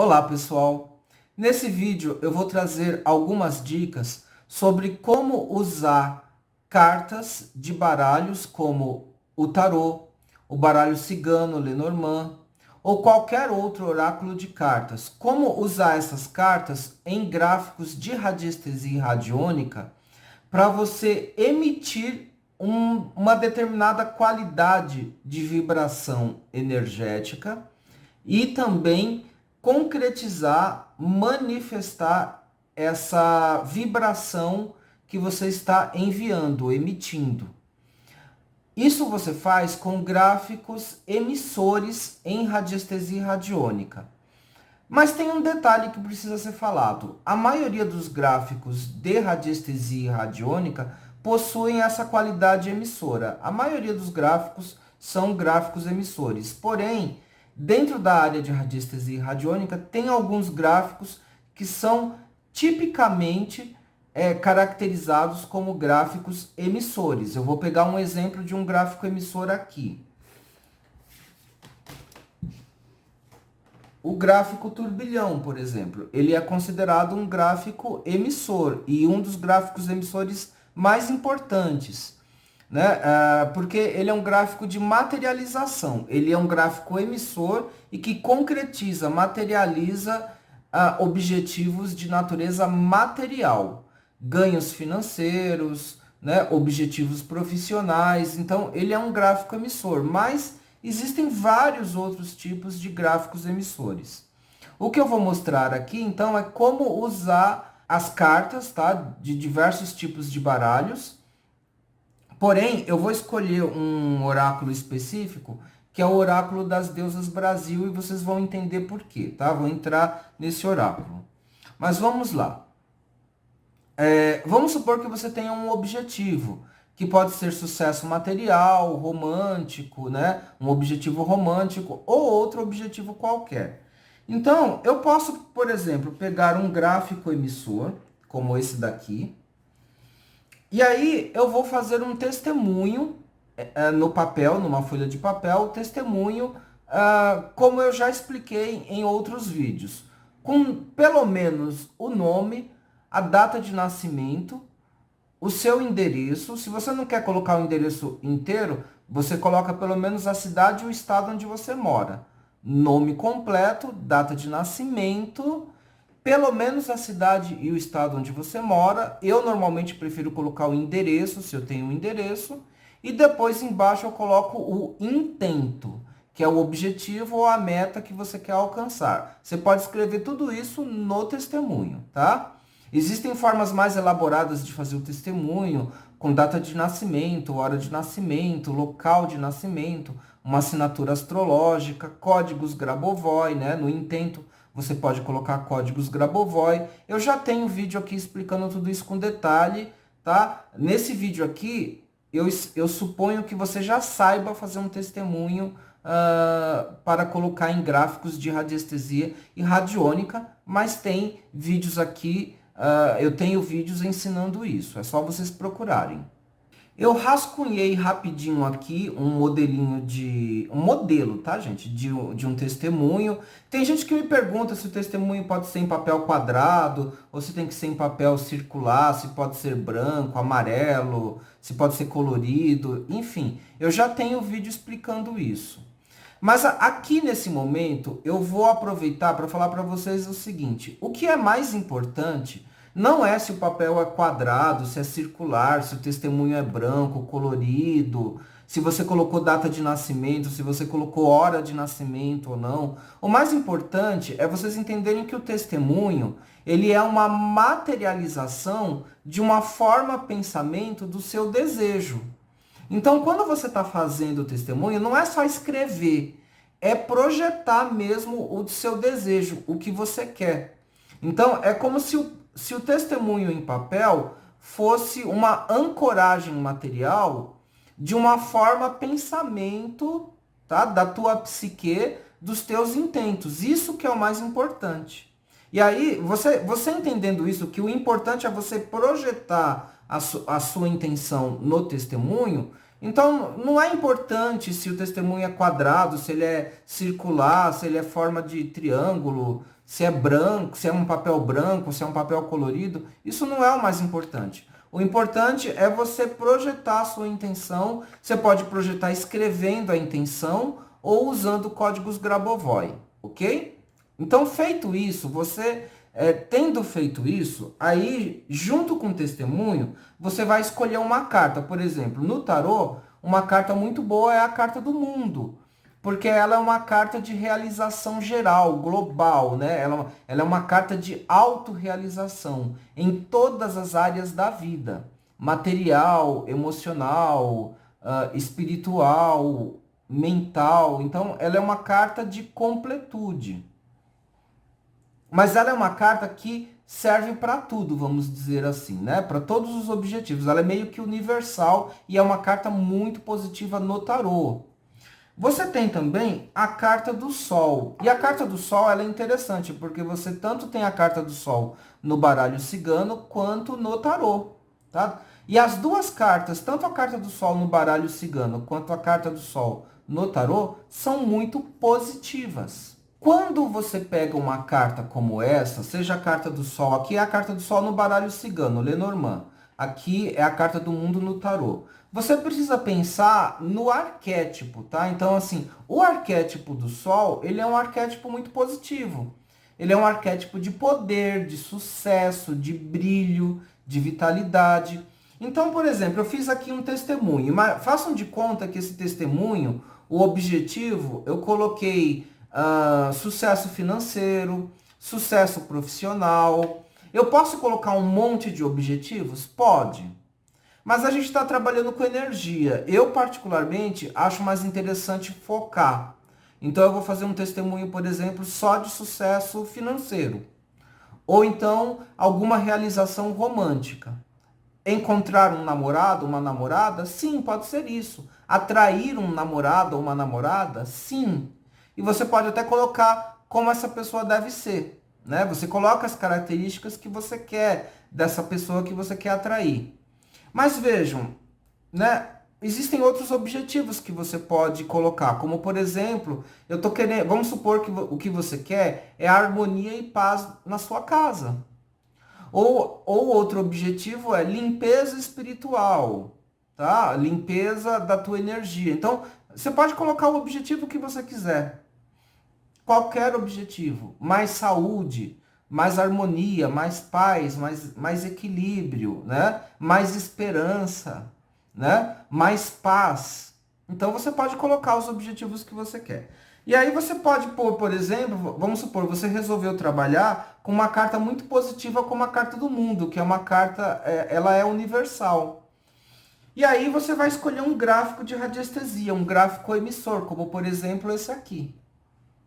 Olá pessoal, nesse vídeo eu vou trazer algumas dicas sobre como usar cartas de baralhos como o tarô, o baralho cigano, Lenormand ou qualquer outro oráculo de cartas. Como usar essas cartas em gráficos de radiestesia radiônica para você emitir uma determinada qualidade de vibração energética e também concretizar, manifestar essa vibração que você está enviando, emitindo. Isso você faz com gráficos emissores em radiestesia radiônica. Mas tem um detalhe que precisa ser falado. A maioria dos gráficos de radiestesia radiônica possuem essa qualidade emissora. A maioria dos gráficos são gráficos emissores. Porém, dentro da área de radiestesia radiônica, tem alguns gráficos que são tipicamente caracterizados como gráficos emissores. Eu vou pegar um exemplo de um gráfico emissor aqui. O gráfico turbilhão, por exemplo, ele é considerado um gráfico emissor e um dos gráficos emissores mais importantes, né? Porque ele é um gráfico de materialização, ele é um gráfico emissor e que concretiza, materializa objetivos de natureza material, ganhos financeiros, né? Objetivos profissionais. Então, ele é um gráfico emissor, mas existem vários outros tipos de gráficos emissores. O que eu vou mostrar aqui, então, é como usar as cartas, tá? De diversos tipos de baralhos. Porém, eu vou escolher um oráculo específico, que é o oráculo das deusas Brasil, e vocês vão entender por quê, tá? Vou entrar nesse oráculo. Mas vamos lá. Vamos supor que você tenha um objetivo, que pode ser sucesso material, romântico, né? Um objetivo romântico ou outro objetivo qualquer. Então, eu posso, por exemplo, pegar um gráfico emissor, como esse daqui, e aí eu vou fazer um testemunho no papel, numa folha de papel, testemunho, como eu já expliquei em outros vídeos, com pelo menos o nome, a data de nascimento, o seu endereço. Se você não quer colocar o endereço inteiro, você coloca pelo menos a cidade e o estado onde você mora. Nome completo, data de nascimento, pelo menos a cidade e o estado onde você mora. Eu normalmente prefiro colocar o endereço, se eu tenho um endereço. E depois embaixo eu coloco o intento, que é o objetivo ou a meta que você quer alcançar. Você pode escrever tudo isso no testemunho, tá? Existem formas mais elaboradas de fazer o testemunho, com data de nascimento, hora de nascimento, local de nascimento, uma assinatura astrológica, códigos Grabovoi, né? No intento você pode colocar códigos Grabovoi. Eu já tenho um vídeo aqui explicando tudo isso com detalhe, tá? Nesse vídeo aqui, eu suponho que você já saiba fazer um testemunho para colocar em gráficos de radiestesia e radiônica, mas tem vídeos aqui. Eu tenho vídeos ensinando isso, é só vocês procurarem. Eu rascunhei rapidinho aqui um modelinho um modelo, tá, gente? De um testemunho. Tem gente que me pergunta se o testemunho pode ser em papel quadrado, ou se tem que ser em papel circular, se pode ser branco, amarelo, se pode ser colorido, enfim. Eu já tenho vídeo explicando isso. Mas aqui nesse momento, eu vou aproveitar para falar para vocês o seguinte: o que é mais importante não é se o papel é quadrado, se é circular, se o testemunho é branco, colorido, se você colocou data de nascimento, se você colocou hora de nascimento ou não. O mais importante é vocês entenderem que o testemunho, ele é uma materialização de uma forma pensamento do seu desejo. Então, quando você está fazendo o testemunho, não é só escrever, é projetar mesmo o seu desejo, o que você quer. Então, é como se o testemunho em papel fosse uma ancoragem material de uma forma pensamento, tá? Da tua psique, dos teus intentos. Isso que é o mais importante. E aí, você entendendo isso, que o importante é você projetar a sua intenção no testemunho. Então, não é importante se o testemunho é quadrado, se ele é circular, se ele é forma de triângulo, se é branco, se é um papel branco, se é um papel colorido, isso não é o mais importante. O importante é você projetar a sua intenção. Você pode projetar escrevendo a intenção ou usando códigos Grabovoi, ok? Então, feito isso, você tendo feito isso, aí, junto com o testemunho, você vai escolher uma carta. Por exemplo, no tarô, uma carta muito boa é a carta do mundo, porque ela é uma carta de realização geral, global, né? Ela é uma carta de autorrealização em todas as áreas da vida, material, emocional, espiritual, mental. Então, ela é uma carta de completude. Mas ela é uma carta que serve para tudo, vamos dizer assim, né? Para todos os objetivos. Ela é meio que universal e é uma carta muito positiva no tarô. Você tem também a carta do Sol. E a carta do Sol ela é interessante, porque você tanto tem a carta do Sol no baralho cigano quanto no tarô, tá? E as duas cartas, tanto a carta do Sol no baralho cigano quanto a carta do Sol no tarô, são muito positivas. Quando você pega uma carta como essa, seja a carta do Sol, aqui é a carta do Sol no baralho cigano, Lenormand. Aqui é a carta do mundo no tarô. Você precisa pensar no arquétipo, tá? Então, assim, o arquétipo do Sol, ele é um arquétipo muito positivo. Ele é um arquétipo de poder, de sucesso, de brilho, de vitalidade. Então, por exemplo, eu fiz aqui um testemunho, mas façam de conta que esse testemunho, o objetivo, eu coloquei sucesso financeiro, sucesso profissional. Eu posso colocar um monte de objetivos? Pode. Mas a gente está trabalhando com energia. Eu, particularmente, acho mais interessante focar. Então, eu vou fazer um testemunho, por exemplo, só de sucesso financeiro. Ou então, alguma realização romântica. Encontrar um namorado, uma namorada? Sim, pode ser isso. Atrair um namorado ou uma namorada? Sim. E você pode até colocar como essa pessoa deve ser, né? Você coloca as características que você quer dessa pessoa que você quer atrair. Mas vejam, né? Existem outros objetivos que você pode colocar, como por exemplo, eu tô querendo, vamos supor que o que você quer é harmonia e paz na sua casa. Ou outro objetivo é limpeza espiritual, tá? Limpeza da tua energia. Então, você pode colocar o objetivo que você quiser. Qualquer objetivo. Mais saúde, mais harmonia, mais paz, mais equilíbrio, né? Mais esperança, né? Mais paz. Então, você pode colocar os objetivos que você quer. E aí você pode pôr, por exemplo, vamos supor, você resolveu trabalhar com uma carta muito positiva como a carta do mundo, que é uma carta, ela é universal. E aí você vai escolher um gráfico de radiestesia, um gráfico emissor, como por exemplo esse aqui,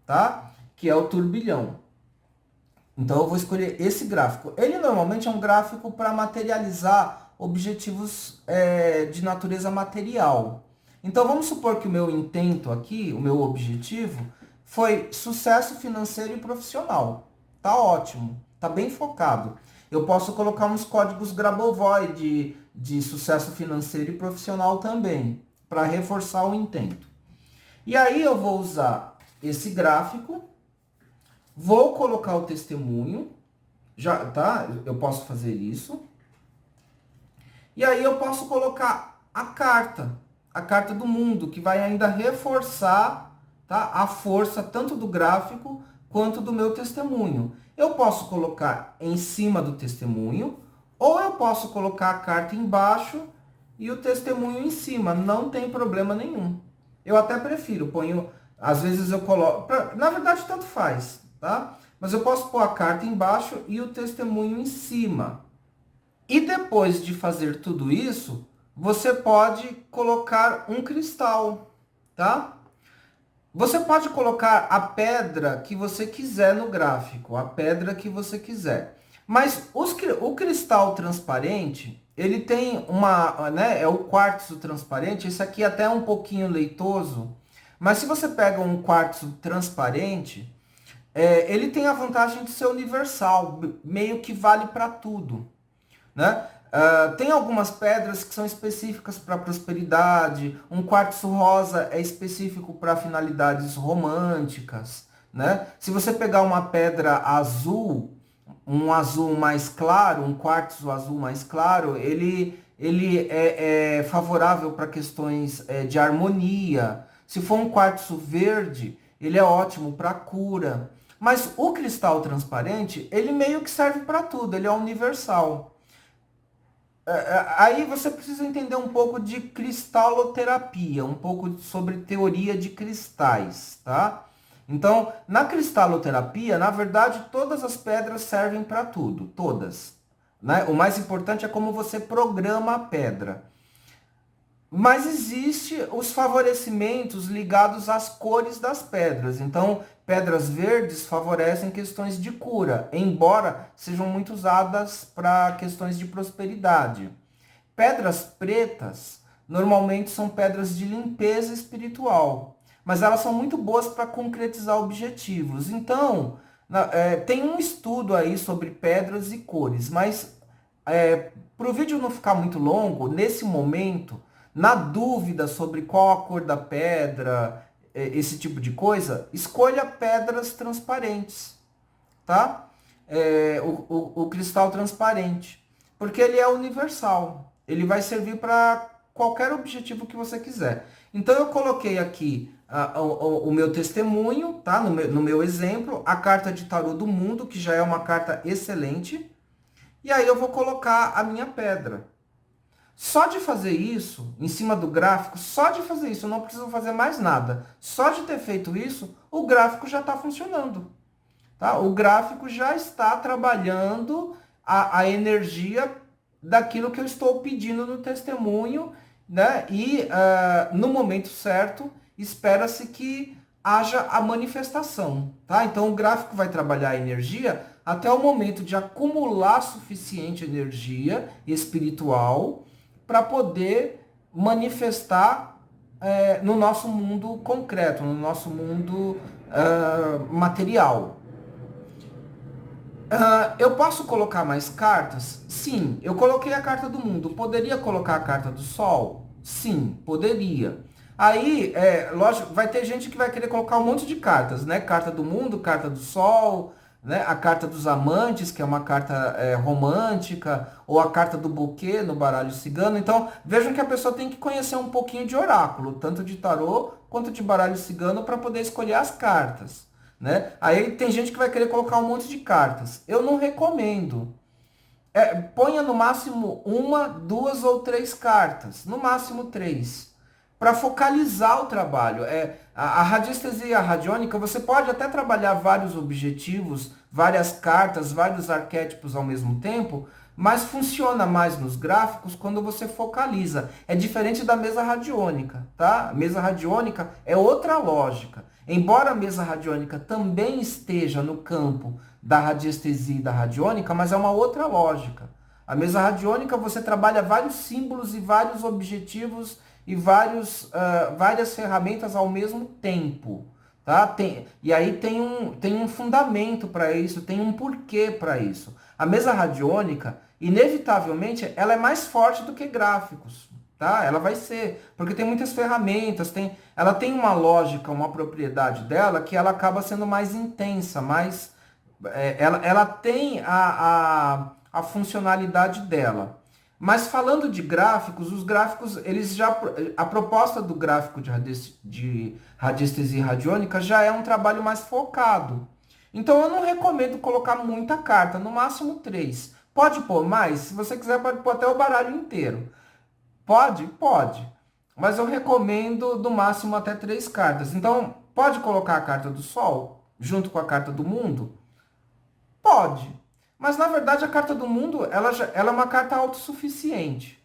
tá? Que é o turbilhão. Então eu vou escolher esse gráfico. Ele normalmente é um gráfico para materializar objetivos de natureza material. Então vamos supor que o meu intento aqui, o meu objetivo, foi sucesso financeiro e profissional. Tá ótimo, tá bem focado. Eu posso colocar uns códigos Grabovoi de sucesso financeiro e profissional também, para reforçar o intento. E aí eu vou usar esse gráfico, vou colocar o testemunho, já, tá? Eu posso fazer isso. E aí eu posso colocar a carta do mundo, que vai ainda reforçar, tá, a força tanto do gráfico quanto do meu testemunho. Eu posso colocar em cima do testemunho, ou eu posso colocar a carta embaixo e o testemunho em cima, não tem problema nenhum. Eu até prefiro, ponho, às vezes eu coloco, na verdade tanto faz, tá? Mas eu posso pôr a carta embaixo e o testemunho em cima. E depois de fazer tudo isso, você pode colocar um cristal, tá? Você pode colocar a pedra que você quiser no gráfico, a pedra que você quiser. Mas o cristal transparente, ele tem uma, né, é o quartzo transparente, esse aqui até é um pouquinho leitoso, mas se você pega um quartzo transparente, ele tem a vantagem de ser universal, meio que vale para tudo, né? Tem algumas pedras que são específicas para prosperidade, um quartzo rosa é específico para finalidades românticas, né? Se você pegar uma pedra azul, um azul mais claro, um quartzo azul mais claro, ele é favorável para questões de harmonia. Se for um quartzo verde, ele é ótimo para cura. Mas o cristal transparente, ele meio que serve para tudo, ele é universal. Aí você precisa entender um pouco de cristaloterapia, um pouco sobre teoria de cristais, tá? Então, na cristaloterapia, na verdade, todas as pedras servem para tudo, todas, né? O mais importante é como você programa a pedra. Mas existe os favorecimentos ligados às cores das pedras. Então, pedras verdes favorecem questões de cura, embora sejam muito usadas para questões de prosperidade. Pedras pretas normalmente são pedras de limpeza espiritual, mas elas são muito boas para concretizar objetivos. Então, tem um estudo aí sobre pedras e cores, mas para o vídeo não ficar muito longo, nesse momento, na dúvida sobre qual a cor da pedra, esse tipo de coisa, escolha pedras transparentes, tá? O cristal transparente, porque ele é universal. Ele vai servir para qualquer objetivo que você quiser. Então eu coloquei aqui o meu testemunho, tá? No meu exemplo, a carta de tarô do mundo, que já é uma carta excelente. E aí eu vou colocar a minha pedra. Só de fazer isso, em cima do gráfico, só de fazer isso, eu não preciso fazer mais nada. Só de ter feito isso, o gráfico já está funcionando. Tá? O gráfico já está trabalhando a energia daquilo que eu estou pedindo no testemunho, né? E no momento certo, espera-se que haja a manifestação. Tá? Então o gráfico vai trabalhar a energia até o momento de acumular suficiente energia espiritual para poder manifestar no nosso mundo concreto, no nosso mundo material. Eu posso colocar mais cartas? Sim, eu coloquei a carta do mundo. Poderia colocar a carta do sol? Sim, poderia. Aí, lógico, vai ter gente que vai querer colocar um monte de cartas, né? Carta do mundo, carta do sol, né? A carta dos amantes, que é uma carta romântica, ou a carta do buquê no baralho cigano. Então, vejam que a pessoa tem que conhecer um pouquinho de oráculo, tanto de tarô quanto de baralho cigano, para poder escolher as cartas, né? Aí tem gente que vai querer colocar um monte de cartas. Eu não recomendo. Ponha no máximo uma, duas ou três cartas, no máximo três, para focalizar o trabalho. A radiestesia radiônica, você pode até trabalhar vários objetivos, várias cartas, vários arquétipos ao mesmo tempo, mas funciona mais nos gráficos quando você focaliza. É diferente da mesa radiônica, tá? A mesa radiônica é outra lógica. Embora a mesa radiônica também esteja no campo da radiestesia e da radiônica, mas é uma outra lógica. A mesa radiônica você trabalha vários símbolos e vários objetivos e várias ferramentas ao mesmo tempo. Tá? E aí tem um fundamento para isso, tem um porquê para isso. A mesa radiônica, inevitavelmente, ela é mais forte do que gráficos. Tá? Ela vai ser, porque tem muitas ferramentas, ela tem uma lógica, uma propriedade dela que ela acaba sendo mais intensa, ela tem a funcionalidade dela. Mas falando de gráficos, os gráficos, a proposta do gráfico de radiestesia radiônica já é um trabalho mais focado. Então eu não recomendo colocar muita carta, no máximo três. Pode pôr mais? Se você quiser, pode pôr até o baralho inteiro. Pode? Pode. Mas eu recomendo no máximo até três cartas. Então, pode colocar a carta do Sol junto com a carta do Mundo? Pode. Mas na verdade a carta do Mundo, ela é uma carta autossuficiente.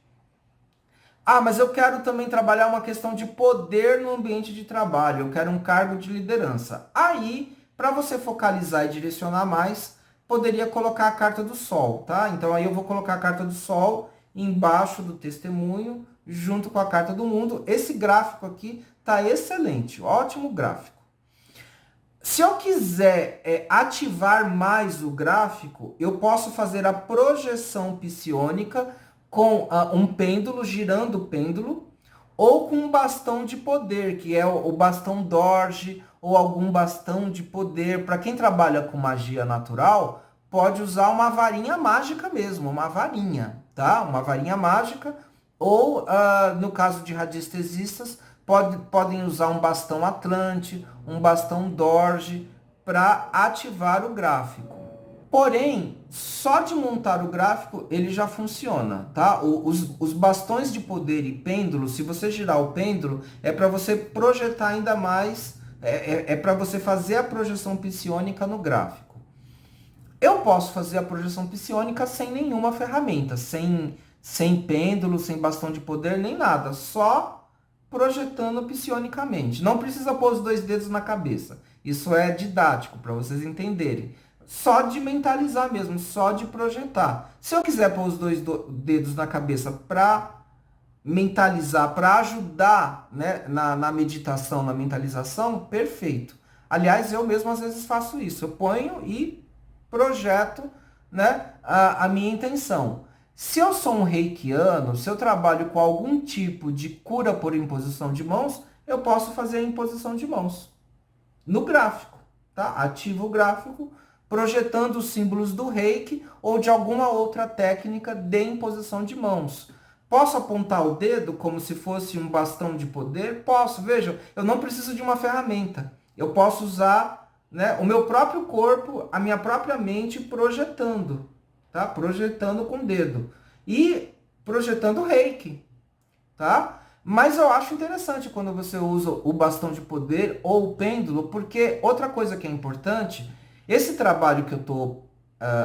Ah, mas eu quero também trabalhar uma questão de poder no ambiente de trabalho. Eu quero um cargo de liderança. Aí, para você focalizar e direcionar mais, poderia colocar a carta do Sol, tá? Então aí eu vou colocar a carta do Sol embaixo do testemunho, junto com a carta do mundo. Esse gráfico aqui tá excelente, ótimo gráfico. Se eu quiser ativar mais o gráfico, eu posso fazer a projeção psiônica com um pêndulo, girando o pêndulo, ou com um bastão de poder, que é o bastão Dorje, ou algum bastão de poder. Para quem trabalha com magia natural, pode usar uma varinha mágica mesmo, uma varinha, tá? Uma varinha mágica, ou no caso de radiestesistas, podem usar um bastão Atlante, um bastão Dorje para ativar o gráfico. Porém, só de montar o gráfico ele já funciona, tá? Os bastões de poder e pêndulo, se você girar o pêndulo, é para você projetar ainda mais, é para você fazer a projeção psiônica no gráfico. Eu posso fazer a projeção psiônica sem nenhuma ferramenta, sem pêndulo, sem bastão de poder, nem nada, só projetando psionicamente. Não precisa pôr os dois dedos na cabeça. Isso é didático para vocês entenderem. Só de mentalizar mesmo, só de projetar. Se eu quiser pôr os dois dedos na cabeça para mentalizar, para ajudar, né, na meditação, na mentalização, perfeito. Aliás, eu mesmo às vezes faço isso. Eu ponho e projeto, né, a minha intenção. Se eu sou um reikiano, se eu trabalho com algum tipo de cura por imposição de mãos, eu posso fazer a imposição de mãos no gráfico, tá? Ativo o gráfico, projetando os símbolos do reiki ou de alguma outra técnica de imposição de mãos. Posso apontar o dedo como se fosse um bastão de poder? Posso, vejam, eu não preciso de uma ferramenta. Eu posso usar, né, o meu próprio corpo, a minha própria mente projetando, tá? Projetando com o dedo e projetando o reiki, tá? Mas eu acho interessante quando você usa o bastão de poder ou o pêndulo, porque outra coisa que é importante, esse trabalho que eu estou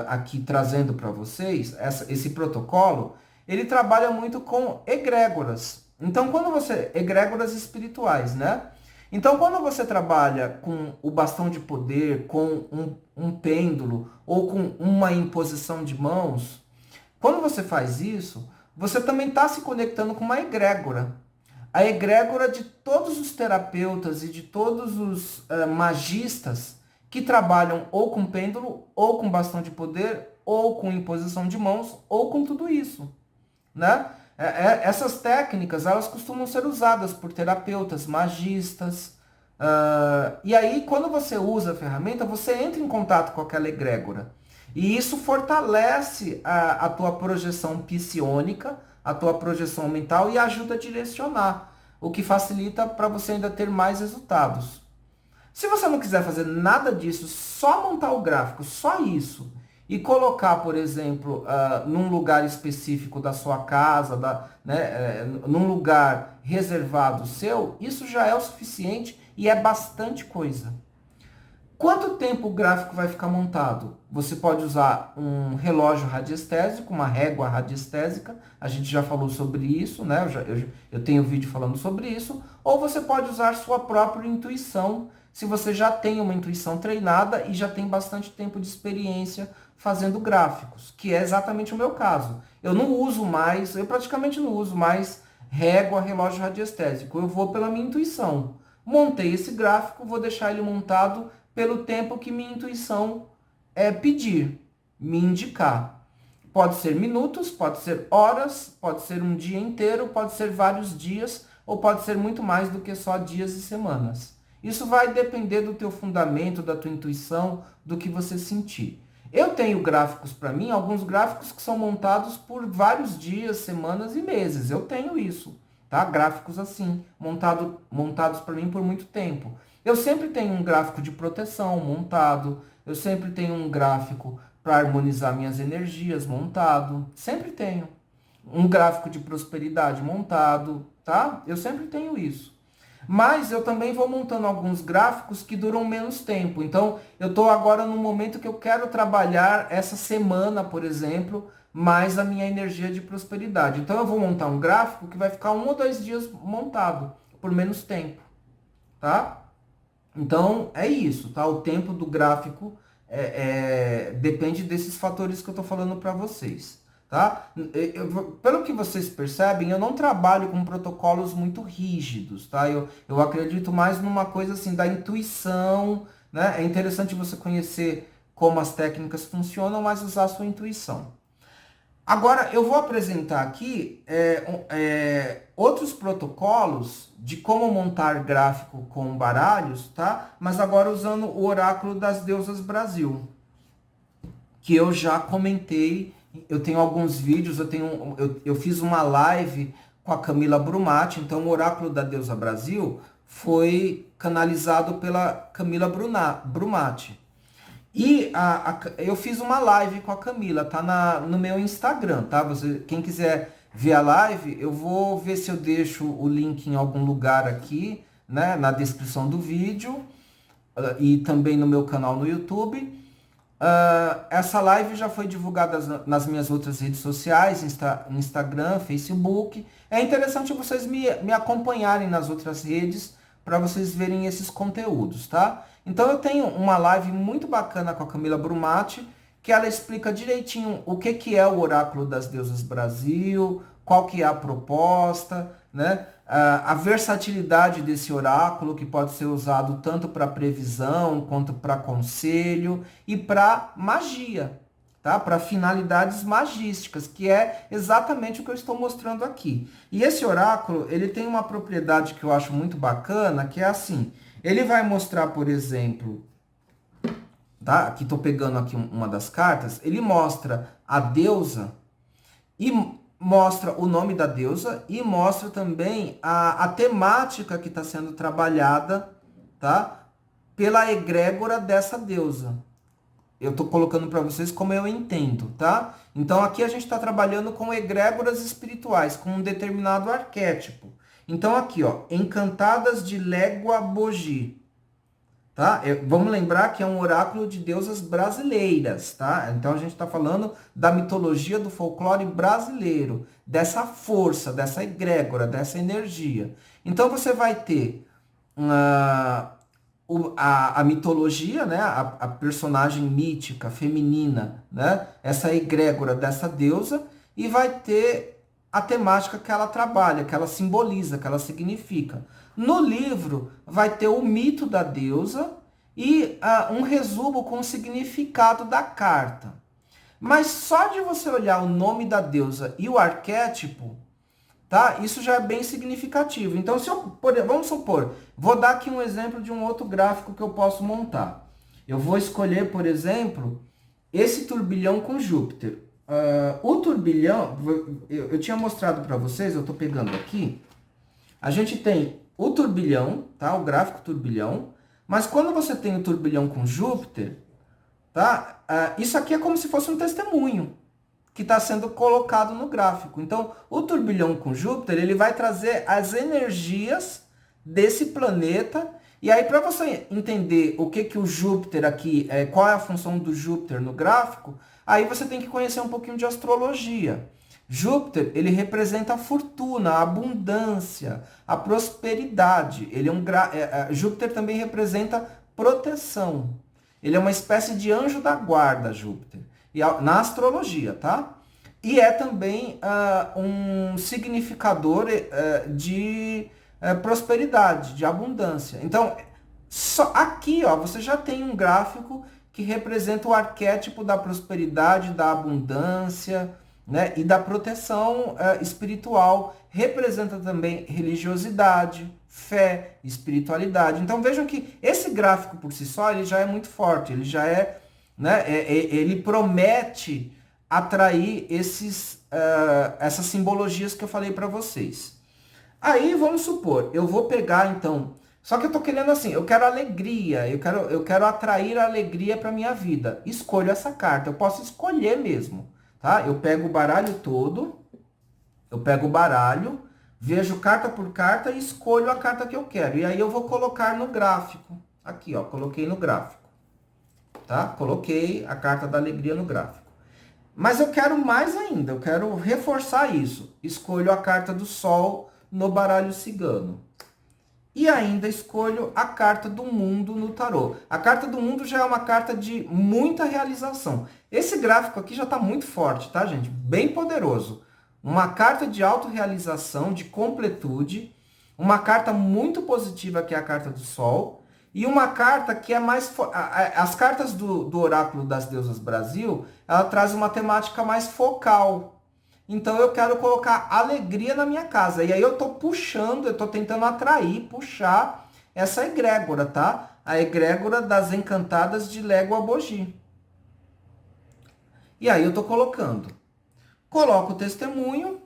aqui trazendo para vocês, esse protocolo, ele trabalha muito com egrégoras. Então, quando você... egrégoras espirituais, né? Então, quando você trabalha com o bastão de poder, com um pêndulo ou com uma imposição de mãos, quando você faz isso, você também está se conectando com uma egrégora. A egrégora de todos os terapeutas e de todos os magistas que trabalham ou com pêndulo, ou com bastão de poder, ou com imposição de mãos, ou com tudo isso, né? Essas técnicas, elas costumam ser usadas por terapeutas, magistas, e aí quando você usa a ferramenta, você entra em contato com aquela egrégora. E isso fortalece a tua projeção psiônica, a tua projeção mental e ajuda a direcionar, o que facilita para você ainda ter mais resultados. Se você não quiser fazer nada disso, só montar o gráfico, só isso, e colocar, por exemplo, num lugar específico da sua casa, num lugar reservado seu, isso já é o suficiente e é bastante coisa. Quanto tempo o gráfico vai ficar montado? Você pode usar um relógio radiestésico, uma régua radiestésica, a gente já falou sobre isso, né? Eu tenho vídeo falando sobre isso, ou você pode usar sua própria intuição, se você já tem uma intuição treinada e já tem bastante tempo de experiência fazendo gráficos, que é exatamente o meu caso. Eu não uso mais, eu praticamente não uso mais régua, relógio radiestésico, eu vou pela minha intuição. Montei esse gráfico, vou deixar ele montado pelo tempo que minha intuição pedir, me indicar. Pode ser minutos, pode ser horas, pode ser um dia inteiro, pode ser vários dias, ou pode ser muito mais do que só dias e semanas. Isso vai depender do teu fundamento, da tua intuição, do que você sentir. Eu tenho gráficos para mim, alguns gráficos que são montados por vários dias, semanas e meses. Eu tenho isso, tá? Gráficos assim, montados para mim por muito tempo. Eu sempre tenho um gráfico de proteção montado, eu sempre tenho um gráfico para harmonizar minhas energias montado, sempre tenho. Um gráfico de prosperidade montado, tá? Eu sempre tenho isso. Mas eu também vou montando alguns gráficos que duram menos tempo. Então, eu estou agora no momento que eu quero trabalhar essa semana, por exemplo, mais a minha energia de prosperidade. Então, eu vou montar um gráfico que vai ficar 1 ou 2 dias montado, por menos tempo, tá? Então, é isso, tá? O tempo do gráfico depende desses fatores que eu estou falando para vocês, tá? Pelo que vocês percebem, eu não trabalho com protocolos muito rígidos, tá? Eu acredito mais numa coisa assim, da intuição, né? É interessante você conhecer como as técnicas funcionam, mas usar a sua intuição. Agora, eu vou apresentar aqui outros protocolos de como montar gráfico com baralhos, tá? Mas agora usando o Oráculo das Deusas Brasil, que eu já comentei. Eu tenho alguns vídeos, eu fiz uma live com a Camila Brumati, então o Oráculo da Deusa Brasil foi canalizado pela Camila Brumati. E eu fiz uma live com a Camila, tá no meu Instagram, tá? Quem quiser ver a live, eu vou ver se eu deixo o link em algum lugar aqui, né? Na descrição do vídeo, e também no meu canal no YouTube. Essa live já foi divulgada nas minhas outras redes sociais, Instagram, Facebook. É interessante vocês me acompanharem nas outras redes para vocês verem esses conteúdos, tá? Então eu tenho uma live muito bacana com a Camila Brumati, que ela explica direitinho o que é o Oráculo das Deusas Brasil, qual que é a proposta, né? A versatilidade desse oráculo, que pode ser usado tanto para previsão, quanto para conselho e para magia, tá? Para finalidades magísticas, que é exatamente o que eu estou mostrando aqui. E esse oráculo, ele tem uma propriedade que eu acho muito bacana, que é assim, ele vai mostrar, por exemplo, tá? Aqui estou pegando aqui uma das cartas, ele mostra a deusa e mostra o nome da deusa e mostra também a temática que está sendo trabalhada, tá? Pela egrégora dessa deusa. Eu estou colocando para vocês como eu entendo, tá? Então aqui a gente está trabalhando com egrégoras espirituais, com um determinado arquétipo. Então aqui, ó, Encantadas de Légua Bogi. Tá? Vamos lembrar que é um oráculo de deusas brasileiras, tá? Então a gente está falando da mitologia do folclore brasileiro, dessa força, dessa egrégora, dessa energia. Então você vai ter a mitologia, né? A personagem mítica, feminina, né? Essa egrégora dessa deusa, e vai ter a temática que ela trabalha, que ela simboliza, que ela significa. No livro vai ter o mito da deusa e um resumo com o significado da carta. Mas só de você olhar o nome da deusa e o arquétipo, tá? Isso já é bem significativo. Então, vamos supor, vou dar aqui um exemplo de um outro gráfico que eu posso montar. Eu vou escolher, por exemplo, esse turbilhão com Júpiter. O turbilhão, eu tinha mostrado para vocês, eu estou pegando aqui. A gente tem o turbilhão, tá? O gráfico turbilhão. Mas quando você tem o turbilhão com Júpiter, tá? Isso aqui é como se fosse um testemunho que está sendo colocado no gráfico. Então, o turbilhão com Júpiter, ele vai trazer as energias desse planeta. E aí, para você entender o que o Júpiter aqui, qual é a função do Júpiter no gráfico, aí você tem que conhecer um pouquinho de astrologia. Júpiter, ele representa a fortuna, a abundância, a prosperidade. Júpiter também representa proteção. Ele é uma espécie de anjo da guarda, Júpiter, na astrologia, tá? E é também um significador de prosperidade, de abundância. Então, só aqui, ó, você já tem um gráfico que representa o arquétipo da prosperidade, da abundância, né, e da proteção espiritual. Representa também religiosidade, fé, espiritualidade. Então vejam que esse gráfico por si só ele já é muito forte, ele já é, né, ele promete atrair essas simbologias que eu falei para vocês. Aí vamos supor, eu vou pegar então, só que eu tô querendo assim, eu quero alegria, eu quero atrair a alegria para minha vida. Escolho essa carta, eu posso escolher mesmo. Tá? Eu pego o baralho todo, eu pego o baralho, vejo carta por carta e escolho a carta que eu quero. E aí eu vou colocar no gráfico. Aqui, ó, coloquei no gráfico. Tá? Coloquei a carta da alegria no gráfico. Mas eu quero mais ainda, eu quero reforçar isso. Escolho a carta do Sol no baralho cigano. E ainda escolho a carta do mundo no tarô. A carta do mundo já é uma carta de muita realização. Esse gráfico aqui já está muito forte, tá, gente? Bem poderoso. Uma carta de autorrealização, de completude. Uma carta muito positiva, que é a carta do Sol. E uma carta que é mais... As cartas do Oráculo das Deusas Brasil, ela traz uma temática mais focal. então eu quero colocar alegria na minha casa. E aí eu tô puxando, eu tô tentando atrair, puxar essa egrégora, tá? A egrégora das encantadas de Légua Boji. E aí eu tô colocando. Coloco o testemunho.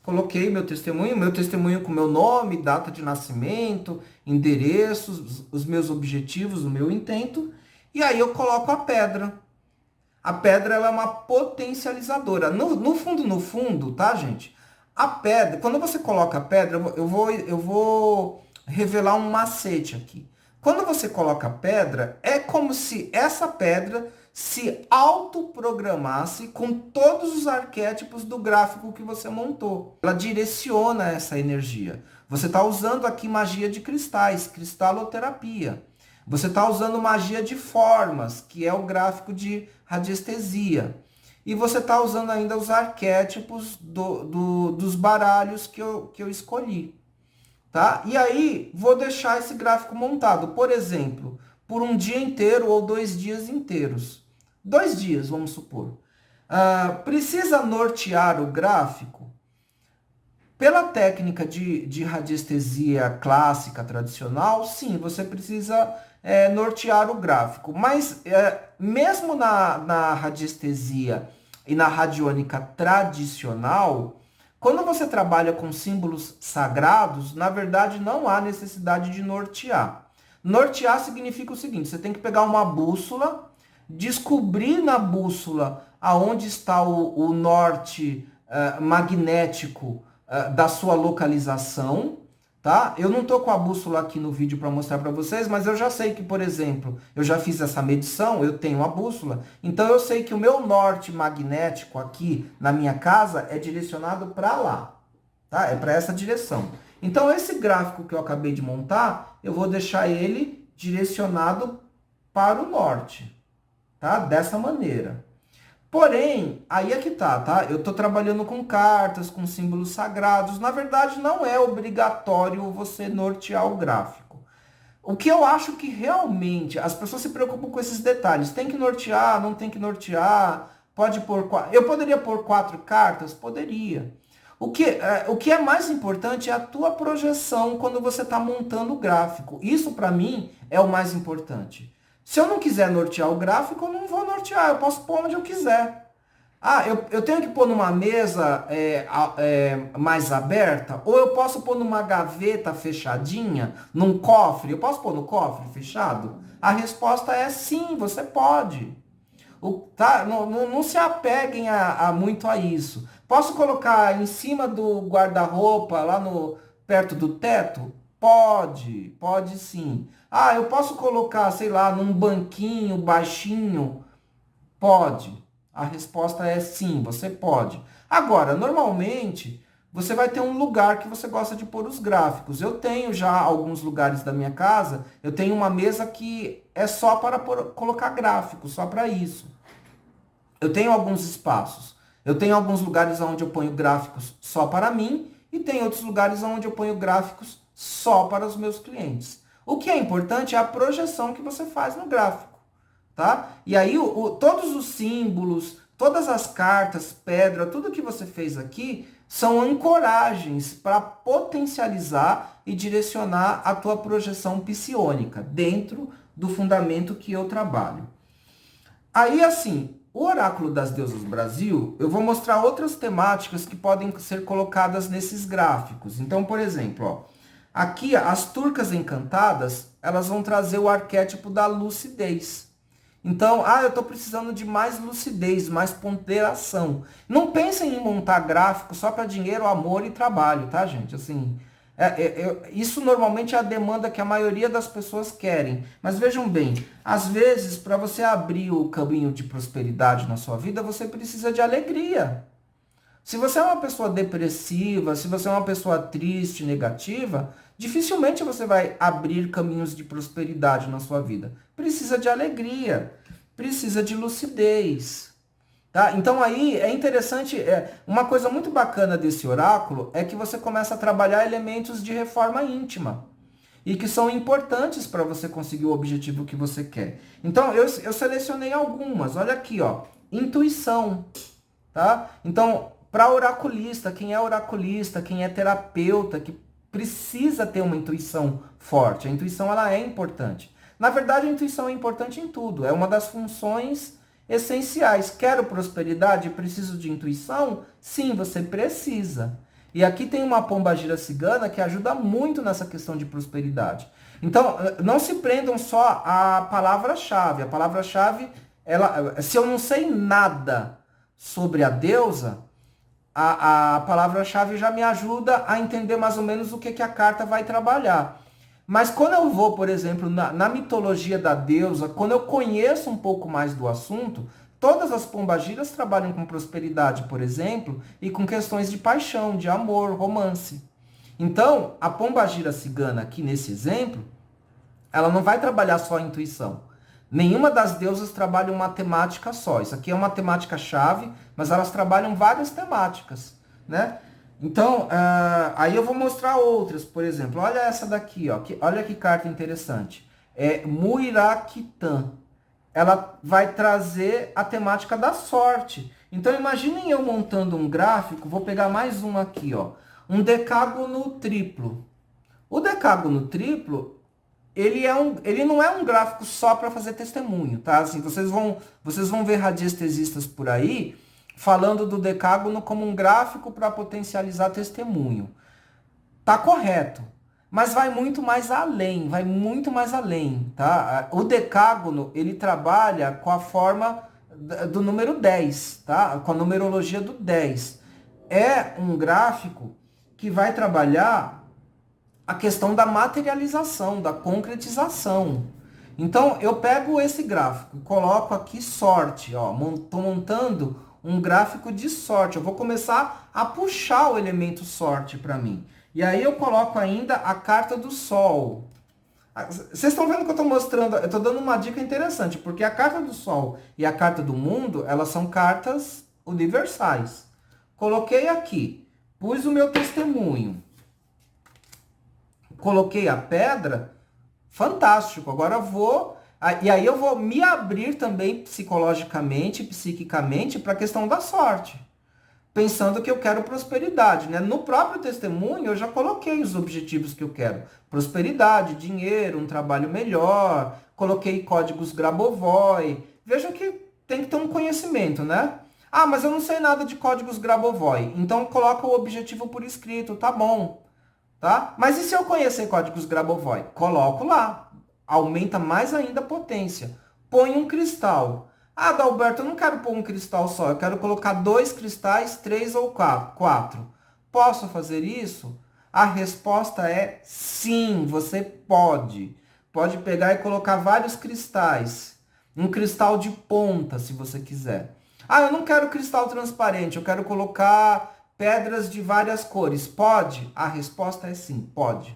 Coloquei meu testemunho com meu nome, data de nascimento, endereços, os meus objetivos, o meu intento. E aí eu coloco a pedra. A pedra ela é uma potencializadora. No fundo, tá, gente? A pedra, quando você coloca a pedra, eu vou revelar um macete aqui. Quando você coloca a pedra, é como se essa pedra se autoprogramasse com todos os arquétipos do gráfico que você montou. Ela direciona essa energia. Você está usando aqui magia de cristais, cristaloterapia. Você está usando magia de formas, que é o gráfico de radiestesia. E você está usando ainda os arquétipos dos baralhos que eu escolhi. Tá? E aí, vou deixar esse gráfico montado, por exemplo, por um dia inteiro ou 2 dias inteiros. 2 dias, vamos supor. Precisa nortear o gráfico? Pela técnica de radiestesia clássica, tradicional, sim, você precisa nortear o gráfico. Mas mesmo na radiestesia e na radiônica tradicional, quando você trabalha com símbolos sagrados, na verdade não há necessidade de nortear. Nortear significa o seguinte: você tem que pegar uma bússola, descobrir na bússola aonde está o norte magnético da sua localização, tá? Eu não tô com a bússola aqui no vídeo para mostrar para vocês, mas eu já sei que, por exemplo, eu já fiz essa medição, eu tenho a bússola, então eu sei que o meu norte magnético aqui na minha casa é direcionado para lá, tá? É para essa direção. Então esse gráfico que eu acabei de montar, eu vou deixar ele direcionado para o norte, tá? Dessa maneira. Porém, aí é que tá? Eu tô trabalhando com cartas, com símbolos sagrados. Na verdade, não é obrigatório você nortear o gráfico. O que eu acho que realmente as pessoas se preocupam com esses detalhes. Tem que nortear, não tem que nortear. Pode pôr. Eu poderia pôr 4 cartas? Poderia. O que é mais importante é a tua projeção quando você está montando o gráfico. Isso, para mim, é o mais importante. Se eu não quiser nortear o gráfico, eu não vou nortear. Eu posso pôr onde eu quiser. Eu tenho que pôr numa mesa mais aberta? Ou eu posso pôr numa gaveta fechadinha? Num cofre? Eu posso pôr no cofre fechado? A resposta é sim, você pode. Não se apeguem muito a isso. Posso colocar em cima do guarda-roupa, perto do teto? Pode sim. Eu posso colocar, sei lá, num banquinho baixinho? Pode. A resposta é sim, você pode. Agora, normalmente, você vai ter um lugar que você gosta de pôr os gráficos. Eu tenho já alguns lugares da minha casa, eu tenho uma mesa que é só para colocar gráficos, só para isso. Eu tenho alguns espaços. Eu tenho alguns lugares onde eu ponho gráficos só para mim e tem outros lugares onde eu ponho gráficos só para os meus clientes. O que é importante é a projeção que você faz no gráfico, tá? E aí todos os símbolos, todas as cartas, pedra, tudo que você fez aqui são ancoragens para potencializar e direcionar a tua projeção psiônica dentro do fundamento que eu trabalho. Aí, assim, o Oráculo das Deusas Brasil, eu vou mostrar outras temáticas que podem ser colocadas nesses gráficos. Então, por exemplo, ó, aqui as turcas encantadas, elas vão trazer o arquétipo da lucidez. Então, eu estou precisando de mais lucidez, mais ponderação. Não pensem em montar gráfico só para dinheiro, amor e trabalho, tá, gente? Assim, isso normalmente é a demanda que a maioria das pessoas querem. Mas vejam bem, às vezes, para você abrir o caminho de prosperidade na sua vida, você precisa de alegria. Se você é uma pessoa depressiva, se você é uma pessoa triste, negativa, dificilmente você vai abrir caminhos de prosperidade na sua vida. Precisa de alegria, precisa de lucidez. Tá? Então aí é interessante, uma coisa muito bacana desse oráculo é que você começa a trabalhar elementos de reforma íntima e que são importantes para você conseguir o objetivo que você quer. Então eu selecionei algumas, olha aqui, ó, intuição. tá? Então, para oraculista, quem é terapeuta, que precisa ter uma intuição forte. A intuição, ela é importante. Na verdade, a intuição é importante em tudo. É uma das funções essenciais. Quero prosperidade? Preciso de intuição? Sim, você precisa. E aqui tem uma pombagira cigana que ajuda muito nessa questão de prosperidade. Então, não se prendam só à palavra-chave. A palavra-chave, se eu não sei nada sobre a deusa, a palavra-chave já me ajuda a entender mais ou menos o que a carta vai trabalhar. Mas quando eu vou, por exemplo, na mitologia da deusa, quando eu conheço um pouco mais do assunto, todas as pombagiras trabalham com prosperidade, por exemplo, e com questões de paixão, de amor, romance. Então, a pombagira cigana aqui nesse exemplo, ela não vai trabalhar só a intuição. Nenhuma das deusas trabalha uma temática só. Isso aqui é uma temática chave, mas elas trabalham várias temáticas, né? Então, aí eu vou mostrar outras, por exemplo. Olha essa daqui, ó. Olha que carta interessante. É Muiraquitã. Ela vai trazer a temática da sorte. Então, imaginem eu montando um gráfico. Vou pegar mais um aqui, ó. Um decágono triplo. O decágono triplo, ele não é um gráfico só para fazer testemunho, tá? Assim, vocês vão ver radiestesistas por aí falando do decágono como um gráfico para potencializar testemunho. Tá correto, mas vai muito mais além, tá? O decágono, ele trabalha com a forma do número 10, tá? Com a numerologia do 10. É um gráfico que vai trabalhar a questão da materialização, da concretização. Então, eu pego esse gráfico, coloco aqui sorte, ó, estou montando um gráfico de sorte. Eu vou começar a puxar o elemento sorte para mim. E aí eu coloco ainda a carta do Sol. Vocês estão vendo que eu estou mostrando, eu estou dando uma dica interessante, porque a carta do Sol e a carta do Mundo, elas são cartas universais. Coloquei aqui, pus o meu testemunho. Coloquei a pedra, fantástico. Agora eu vou... E aí eu vou me abrir também psicologicamente, psiquicamente, para a questão da sorte. Pensando que eu quero prosperidade, né? No próprio testemunho eu já coloquei os objetivos que eu quero. Prosperidade, dinheiro, um trabalho melhor. Coloquei códigos Grabovoi. Vejam que tem que ter um conhecimento, né? Ah, mas eu não sei nada de códigos Grabovoi. Então coloca o objetivo por escrito, tá bom. Tá? Mas e se eu conhecer códigos Grabovoi? Coloco lá. Aumenta mais ainda a potência. Põe um cristal. Ah, Adalberto, eu não quero pôr um cristal só. Eu quero colocar 2 cristais, 3 ou 4. Posso fazer isso? A resposta é sim, você pode. Pode pegar e colocar vários cristais. Um cristal de ponta, se você quiser. Ah, eu não quero cristal transparente. Eu quero colocar pedras de várias cores. Pode? A resposta é sim, pode.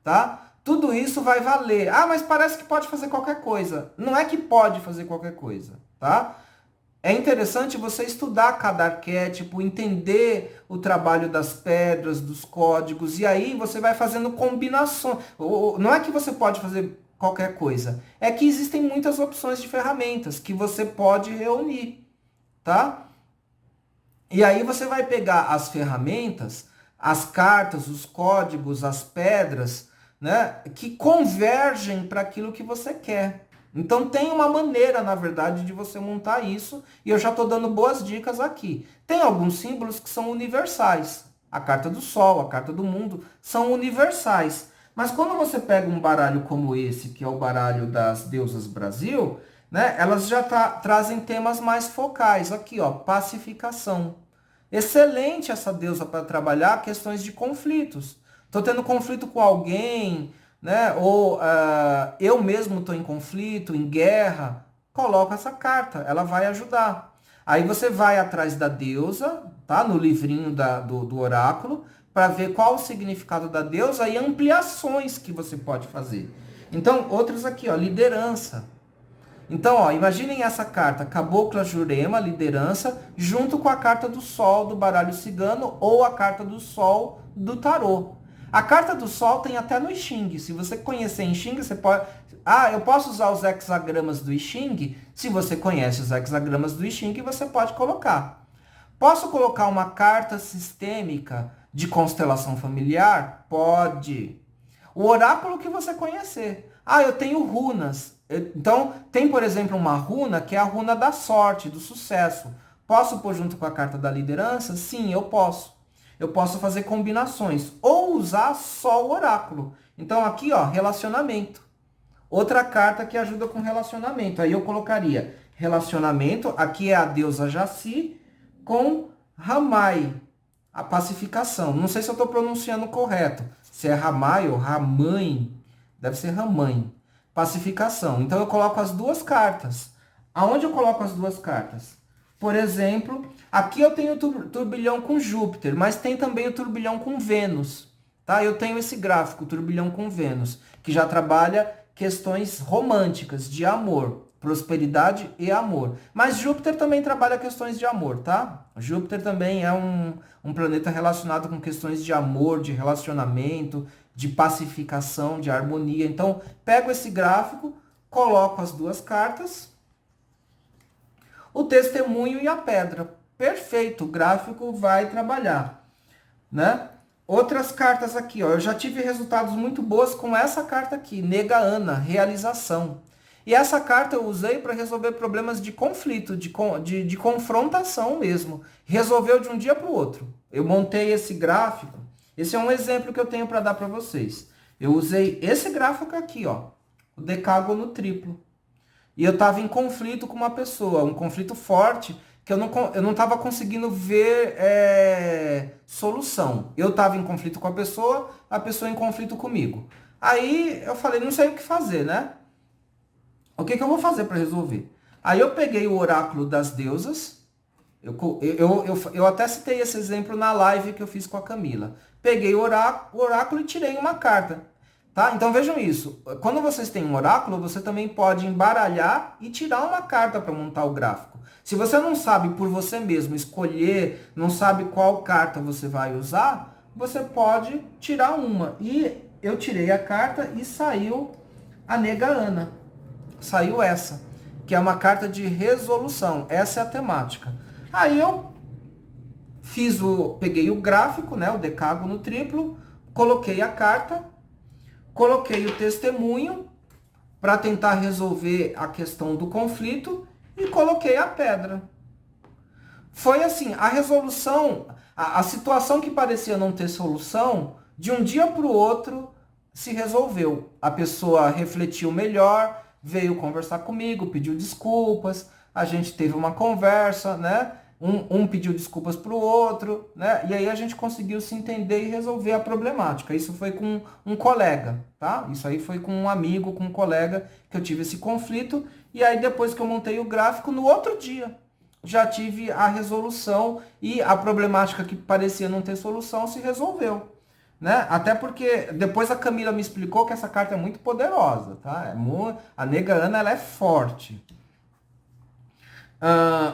Tá? Tudo isso vai valer. Ah, mas parece que pode fazer qualquer coisa. Não é que pode fazer qualquer coisa, tá? É interessante você estudar cada arquétipo, entender o trabalho das pedras, dos códigos, e aí você vai fazendo combinações. Não é que você pode fazer qualquer coisa, é que existem muitas opções de ferramentas que você pode reunir, tá? E aí você vai pegar as ferramentas, as cartas, os códigos, as pedras, né, que convergem para aquilo que você quer. Então tem uma maneira, na verdade, de você montar isso, e eu já estou dando boas dicas aqui. Tem alguns símbolos que são universais. A carta do Sol, a carta do Mundo, são universais. Mas quando você pega um baralho como esse, que é o baralho das Deusas Brasil, né, elas já trazem temas mais focais. Aqui, ó, pacificação. Excelente essa deusa para trabalhar questões de conflitos. Estou tendo conflito com alguém, né? Ou eu mesmo estou em conflito, em guerra. Coloca essa carta, ela vai ajudar. Aí você vai atrás da deusa, tá? No livrinho do oráculo, para ver qual o significado da deusa e ampliações que você pode fazer. Então, outros aqui, ó, liderança. Então, ó, imaginem essa carta, Cabocla Jurema, liderança, junto com a carta do Sol do baralho cigano ou a carta do Sol do tarô. A carta do Sol tem até no I Ching. Se você conhecer I Ching, você pode... Ah, eu posso usar os hexagramas do I Ching? Se você conhece os hexagramas do I Ching, você pode colocar. Posso colocar uma carta sistêmica de constelação familiar? Pode. O oráculo que você conhecer. Ah, eu tenho runas. Então, tem, por exemplo, uma runa que é a runa da sorte, do sucesso. Posso pôr junto com a carta da liderança? Sim, eu posso. Eu posso fazer combinações. Ou usar só o oráculo. Então, aqui, ó, relacionamento. Outra carta que ajuda com relacionamento. Aí eu colocaria relacionamento. Aqui é a deusa Jaci com Ramai, a pacificação. Não sei se eu estou pronunciando correto. Se é Ramai ou Ramãe. Deve ser Ramãe. Pacificação. Então eu coloco as duas cartas. Aonde eu coloco as duas cartas? Por exemplo, aqui eu tenho o turbilhão com Júpiter, mas tem também o turbilhão com Vênus. Tá? Eu tenho esse gráfico, turbilhão com Vênus, que já trabalha questões românticas, de amor, prosperidade e amor. Mas Júpiter também trabalha questões de amor, tá? Júpiter também é um planeta relacionado com questões de amor, de relacionamento, de pacificação, de harmonia. Então, pego esse gráfico, coloco as duas cartas, o testemunho e a pedra. Perfeito, o gráfico vai trabalhar, né? Outras cartas aqui, ó. Eu já tive resultados muito bons com essa carta aqui, Negaana, realização. E essa carta eu usei para resolver problemas de conflito, de confrontação mesmo. Resolveu de um dia para o outro. Eu montei esse gráfico. Esse é um exemplo que eu tenho para dar para vocês. Eu usei esse gráfico aqui, ó, o decágono triplo. E eu estava em conflito com uma pessoa, um conflito forte, que eu não estava conseguindo ver solução. Eu estava em conflito com a pessoa em conflito comigo. Aí eu falei, não sei o que fazer, né? O que eu vou fazer para resolver? Aí eu peguei o oráculo das deusas, eu até citei esse exemplo na live que eu fiz com a Camila. Peguei o oráculo e tirei uma carta. Tá? Então vejam isso. Quando vocês têm um oráculo, você também pode embaralhar e tirar uma carta para montar o gráfico. Se você não sabe por você mesmo escolher, não sabe qual carta você vai usar, você pode tirar uma. E eu tirei a carta e saiu a Negaana. Saiu essa, que é uma carta de resolução. Essa é a temática. Aí eu peguei o gráfico, né, o decágono triplo, coloquei a carta, coloquei o testemunho para tentar resolver a questão do conflito e coloquei a pedra. Foi assim, a resolução, a situação que parecia não ter solução, de um dia para o outro se resolveu. A pessoa refletiu melhor, veio conversar comigo, pediu desculpas, a gente teve uma conversa, né? Um pediu desculpas para o outro, né? E aí a gente conseguiu se entender e resolver a problemática. Isso foi com um colega, tá? Isso aí foi com um amigo, com um colega que eu tive esse conflito. E aí depois que eu montei o gráfico, no outro dia, já tive a resolução e a problemática que parecia não ter solução se resolveu. Né? Até porque depois a Camila me explicou que essa carta é muito poderosa, tá? A Negaana, ela é forte.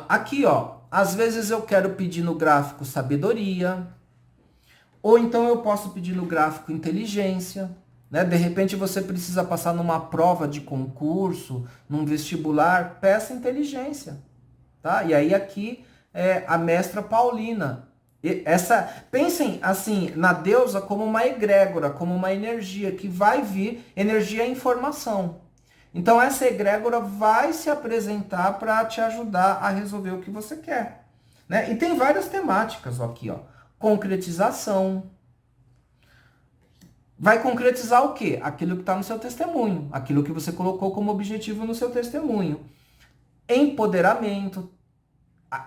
Aqui, ó. Às vezes eu quero pedir no gráfico sabedoria, ou então eu posso pedir no gráfico inteligência, né? De repente você precisa passar numa prova de concurso, num vestibular, peça inteligência, tá? E aí aqui é a mestra Paulina. Pensem assim, na deusa como uma egrégora, como uma energia que vai vir, energia é informação. Então essa egrégora vai se apresentar para te ajudar a resolver o que você quer, né? E tem várias temáticas aqui, ó. Concretização. Vai concretizar o quê? Aquilo que está no seu testemunho, aquilo que você colocou como objetivo no seu testemunho. Empoderamento.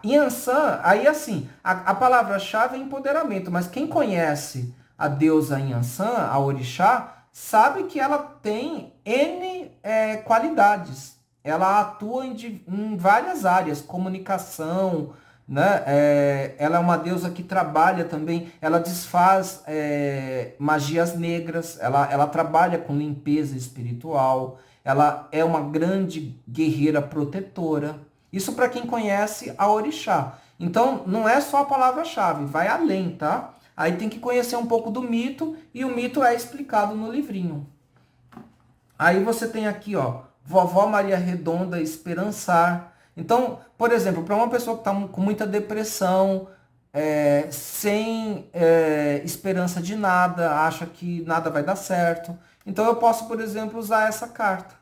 Yansan, aí assim, a palavra-chave é empoderamento, mas quem conhece a deusa Yansan, a orixá, sabe que ela tem N qualidades. Ela atua em várias áreas, comunicação, né? Ela é uma deusa que trabalha também, ela desfaz magias negras, ela trabalha com limpeza espiritual, ela é uma grande guerreira protetora. Isso para quem conhece a orixá. Então, não é só a palavra-chave, vai além, tá? Aí tem que conhecer um pouco do mito, e o mito é explicado no livrinho. Aí você tem aqui, ó, Vovó Maria Redonda esperançar, Então, por exemplo, para uma pessoa que está com muita depressão, sem esperança de nada, acha que nada vai dar certo, então eu posso, por exemplo, usar essa carta,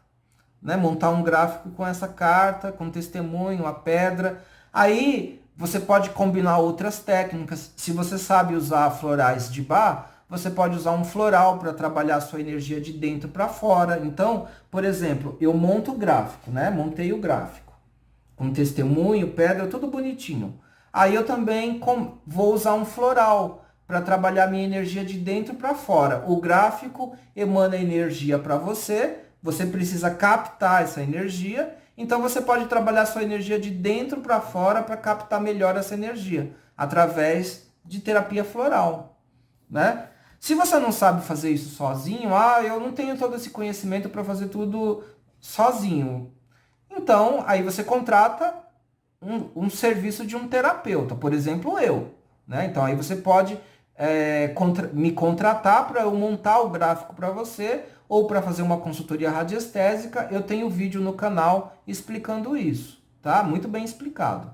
né? Montar um gráfico com essa carta, com testemunho, a pedra. Aí você pode combinar outras técnicas. Se você sabe usar florais de Bach, você pode usar um floral para trabalhar a sua energia de dentro para fora. Então, por exemplo, eu monto o gráfico, né? Montei o gráfico com testemunho, pedra, tudo bonitinho. Aí eu também vou usar um floral para trabalhar minha energia de dentro para fora. O gráfico emana energia para você, você precisa captar essa energia, então você pode trabalhar sua energia de dentro para fora para captar melhor essa energia, através de terapia floral, né? Se você não sabe fazer isso sozinho, eu não tenho todo esse conhecimento para fazer tudo sozinho. Então, aí você contrata um serviço de um terapeuta, por exemplo, eu, né? Então, aí você pode me contratar para eu montar o gráfico para você, ou para fazer uma consultoria radiestésica. Eu tenho vídeo no canal explicando isso, tá? Muito bem explicado.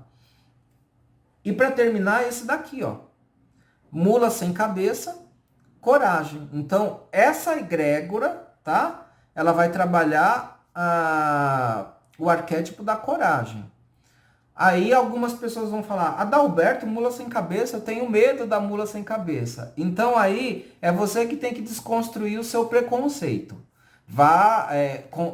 E para terminar, esse daqui, ó. Mula sem cabeça, coragem. Então, essa egrégora, tá? Ela vai trabalhar o arquétipo da coragem. Aí algumas pessoas vão falar, Adalberto, mula sem cabeça, eu tenho medo da mula sem cabeça. Então aí é você que tem que desconstruir o seu preconceito.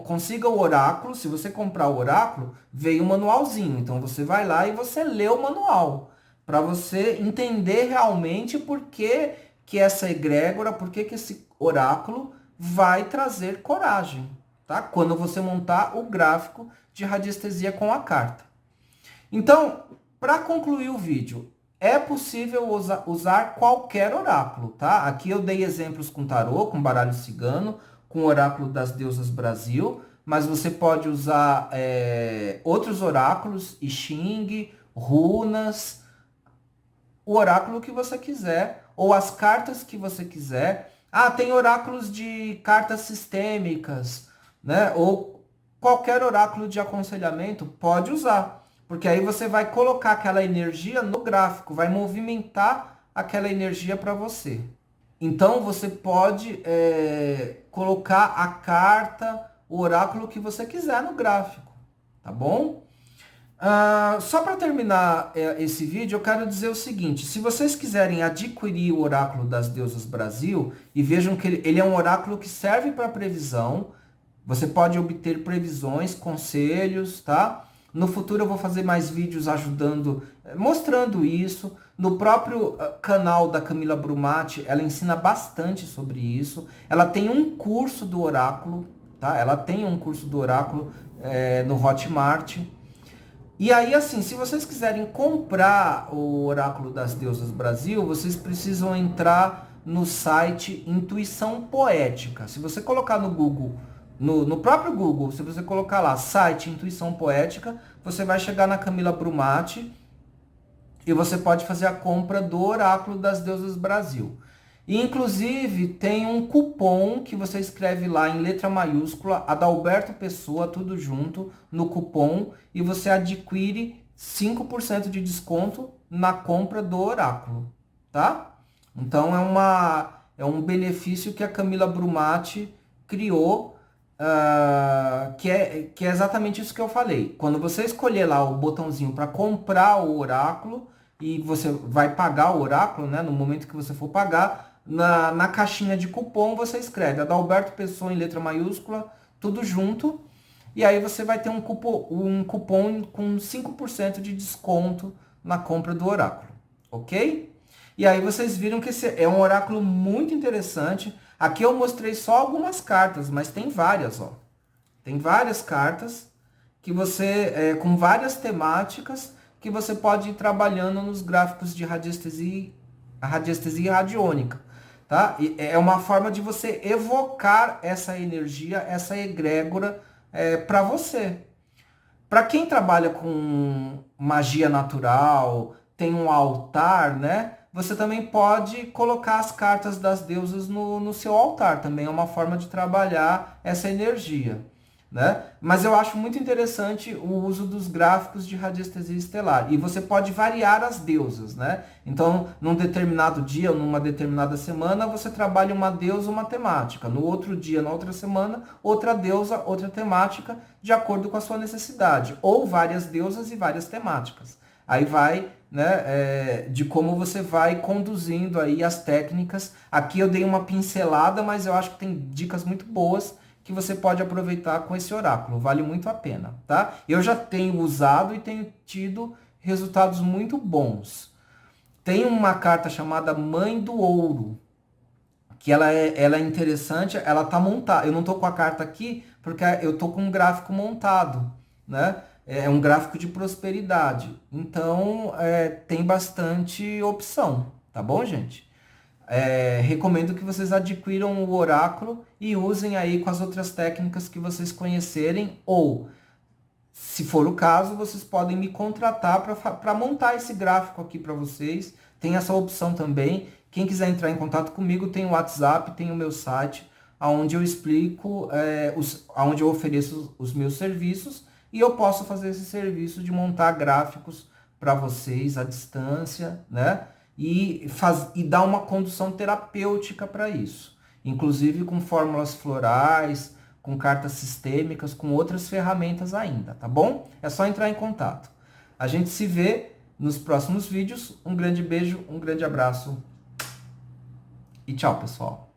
Consiga o oráculo. Se você comprar o oráculo, veio um manualzinho. Então você vai lá e você lê o manual, para você entender realmente por que essa egrégora, por que esse oráculo vai trazer coragem, tá? Quando você montar o gráfico de radiestesia com a carta. Então, para concluir o vídeo, é possível usar qualquer oráculo, tá? Aqui eu dei exemplos com tarô, com baralho cigano, com o oráculo das deusas Brasil, mas você pode usar outros oráculos, I Ching, runas, o oráculo que você quiser, ou as cartas que você quiser. Tem oráculos de cartas sistêmicas, né? Ou qualquer oráculo de aconselhamento, pode usar. Porque aí você vai colocar aquela energia no gráfico, vai movimentar aquela energia para você. Então você pode colocar a carta, o oráculo que você quiser no gráfico, tá bom? Só para terminar esse vídeo, eu quero dizer o seguinte: se vocês quiserem adquirir o oráculo das deusas Brasil, e vejam que ele é um oráculo que serve para previsão, você pode obter previsões, conselhos, tá? No futuro eu vou fazer mais vídeos ajudando, mostrando isso. No próprio canal da Camila Brumati, ela ensina bastante sobre isso. Ela tem um curso do oráculo, tá? Ela tem um curso do oráculo no Hotmart. E aí, assim, se vocês quiserem comprar o Oráculo das Deusas Brasil, vocês precisam entrar no site Intuição Poética. Se você colocar no Google, no próprio Google, se você colocar lá, site Intuição Poética, você vai chegar na Camila Brumati e você pode fazer a compra do Oráculo das Deusas Brasil. E, inclusive, tem um cupom que você escreve lá em letra maiúscula, Adalberto Pessoa, tudo junto, no cupom, e você adquire 5% de desconto na compra do oráculo, tá? Então, é um benefício que a Camila Brumati criou, que é exatamente isso que eu falei. Quando você escolher lá o botãozinho para comprar o oráculo, e você vai pagar o oráculo, né, no momento que você for pagar, na caixinha de cupom você escreve Adalberto Pessoa em letra maiúscula, tudo junto, e aí você vai ter um cupom com 5% de desconto na compra do oráculo, ok? E aí vocês viram que esse é um oráculo muito interessante. Aqui eu mostrei só algumas cartas, mas tem várias, ó. Tem várias cartas que você, com várias temáticas, que você pode ir trabalhando nos gráficos de radiestesia radiônica, tá? E é uma forma de você evocar essa energia, essa egrégora para você. Para quem trabalha com magia natural, tem um altar, né? Você também pode colocar as cartas das deusas no seu altar. Também é uma forma de trabalhar essa energia. né? Mas eu acho muito interessante o uso dos gráficos de radiestesia estelar. E você pode variar as deusas, né? Então, num determinado dia ou numa determinada semana, você trabalha uma deusa, uma temática. No outro dia, na outra semana, outra deusa, outra temática, de acordo com a sua necessidade. Ou várias deusas e várias temáticas. Aí vai, né, de como você vai conduzindo aí as técnicas. Aqui eu dei uma pincelada, mas eu acho que tem dicas muito boas que você pode aproveitar com esse oráculo. Vale muito a pena, tá? Eu já tenho usado e tenho tido resultados muito bons. Tem uma carta chamada Mãe do Ouro, que ela é interessante, ela tá montada. Eu não tô com a carta aqui porque eu tô com um gráfico montado, né? É um gráfico de prosperidade. Então, tem bastante opção, tá bom, gente? Recomendo que vocês adquiram o oráculo e usem aí com as outras técnicas que vocês conhecerem, ou, se for o caso, vocês podem me contratar para montar esse gráfico aqui para vocês. Tem essa opção também. Quem quiser entrar em contato comigo, tem o WhatsApp, tem o meu site, onde eu explico, onde eu ofereço os meus serviços, e eu posso fazer esse serviço de montar gráficos para vocês à distância, né? E dar uma condução terapêutica para isso. Inclusive com fórmulas florais, com cartas sistêmicas, com outras ferramentas ainda, tá bom? É só entrar em contato. A gente se vê nos próximos vídeos. Um grande beijo, um grande abraço e tchau, pessoal.